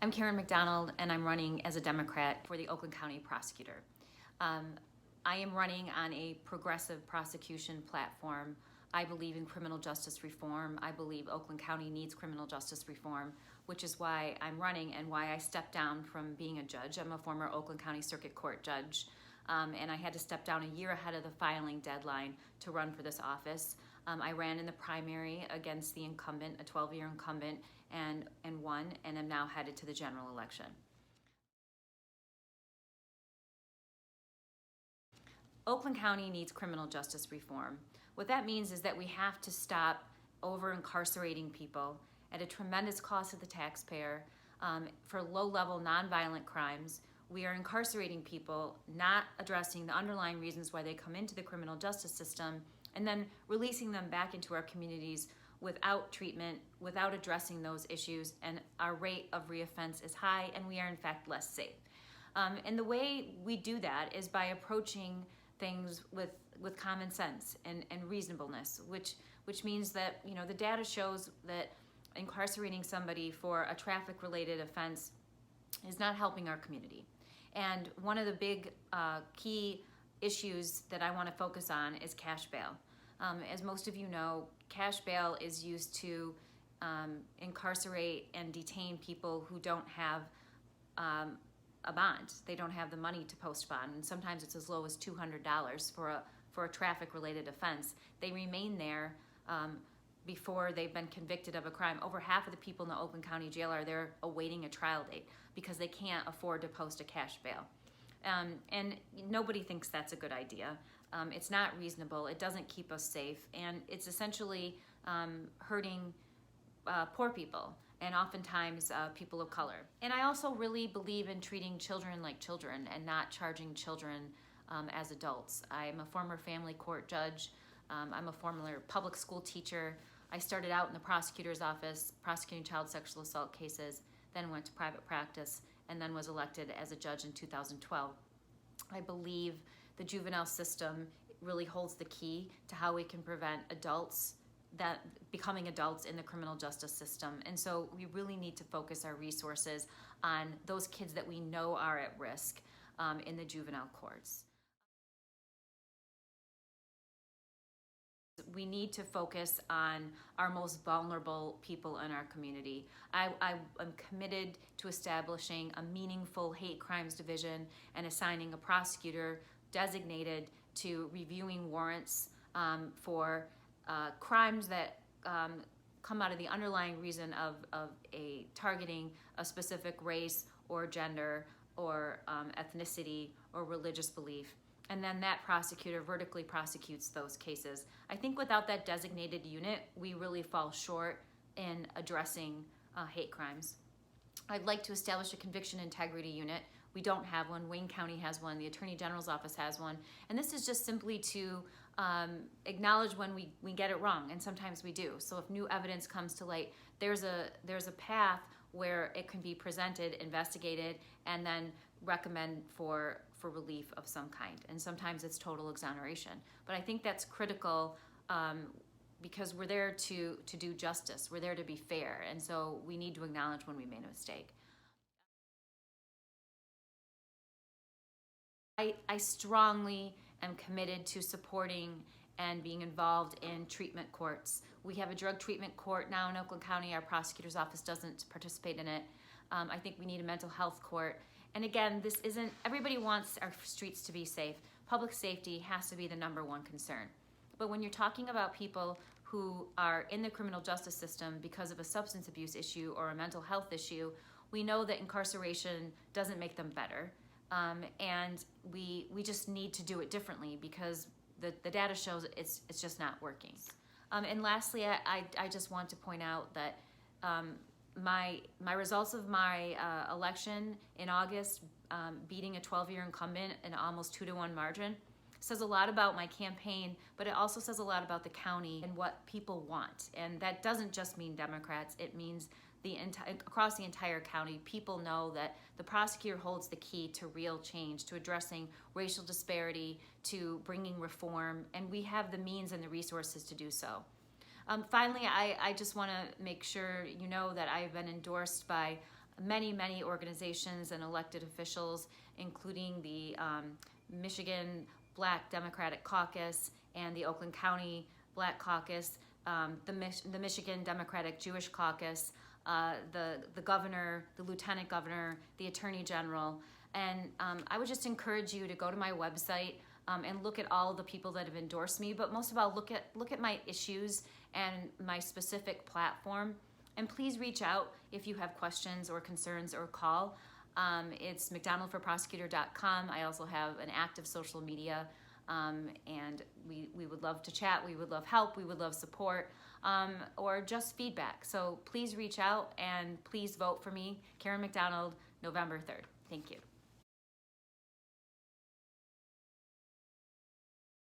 I'm Karen McDonald, and I'm running as a Democrat for the Oakland County Prosecutor. I am running on a progressive prosecution platform. I believe in criminal justice reform. I believe Oakland County needs criminal justice reform, which is why I'm running and why I stepped down from being a judge. I'm a former Oakland County Circuit Court judge, and I had to step down a year ahead of the filing deadline to run for this office. I ran in the primary against the incumbent, a 12-year incumbent, and won, and am now headed to the general election. Oakland County needs criminal justice reform. What that means is that we have to stop over-incarcerating people at a tremendous cost to the taxpayer for low-level nonviolent crimes. We are incarcerating people, not addressing the underlying reasons why they come into the criminal justice system, and then releasing them back into our communities without treatment, without addressing those issues, and our rate of reoffense is high, and we are in fact less safe. And the way we do that is by approaching things with common sense and reasonableness, which means that the data shows that incarcerating somebody for a traffic-related offense is not helping our community. And one of the big key issues that I want to focus on is cash bail. As most of you know, cash bail is used to incarcerate and detain people who don't have a bond. They don't have the money to post bond, and sometimes it's as low as $200 for a traffic-related offense. They remain there before they've been convicted of a crime. Over half of the people in the Oakland County Jail are there awaiting a trial date because they can't afford to post a cash bail. And nobody thinks that's a good idea. It's not reasonable, it doesn't keep us safe, and it's essentially hurting poor people and oftentimes people of color. And I also really believe in treating children like children and not charging children as adults. I'm a former family court judge. I'm a former public school teacher. I started out in the prosecutor's office prosecuting child sexual assault cases, then went to private practice, and then was elected as a judge in 2012. I believe the juvenile system really holds the key to how we can prevent adults that becoming adults in the criminal justice system. And so we really need to focus our resources on those kids that we know are at risk in the juvenile courts. We need to focus on our most vulnerable people in our community. I am committed to establishing a meaningful hate crimes division and assigning a prosecutor designated to reviewing warrants for crimes that come out of the underlying reason of a targeting a specific race or gender or ethnicity or religious belief. And then that prosecutor vertically prosecutes those cases. I think without that designated unit, we really fall short in addressing hate crimes. I'd like to establish a conviction integrity unit. We don't have one. Wayne County has one. The Attorney General's office has one. And this is just simply to acknowledge when we get it wrong, and sometimes we do. So if new evidence comes to light, there's a path where it can be presented, investigated, and then recommend for relief of some kind. And sometimes it's total exoneration. But I think that's critical because we're there to do justice. We're there to be fair. And so we need to acknowledge when we made a mistake. I strongly am committed to supporting and being involved in treatment courts. We have a drug treatment court now in Oakland County. Our prosecutor's office doesn't participate in it. I think we need a mental health court. And again, this isn't, everybody wants our streets to be safe. Public safety has to be the #1 concern. But when you're talking about people who are in the criminal justice system because of a substance abuse issue or a mental health issue, we know that incarceration doesn't make them better. And we just need to do it differently because the data shows it's just not working. And lastly, I just want to point out that my results of my election in August, beating a 12-year incumbent in almost 2-to-1 margin, says a lot about my campaign, but it also says a lot about the county and what people want. And that doesn't just mean Democrats, it means across the entire county. People know that the prosecutor holds the key to real change, to addressing racial disparity, to bringing reform, and we have the means and the resources to do so. Finally, I just want to make sure you know that I've been endorsed by many organizations and elected officials, including the Michigan Black Democratic Caucus and the Oakland County Black Caucus, the Michigan Democratic Jewish Caucus, the governor, the lieutenant governor, the attorney general. And I would just encourage you to go to my website and look at all the people that have endorsed me, but most of all, look at my issues and my specific platform. And please reach out if you have questions or concerns, or call. It's McDonaldforprosecutor.com. I also have an active social media, and we would love to chat. We would love help. We would love support, or just feedback. So please reach out, and please vote for me, Karen McDonald, November 3rd. Thank you.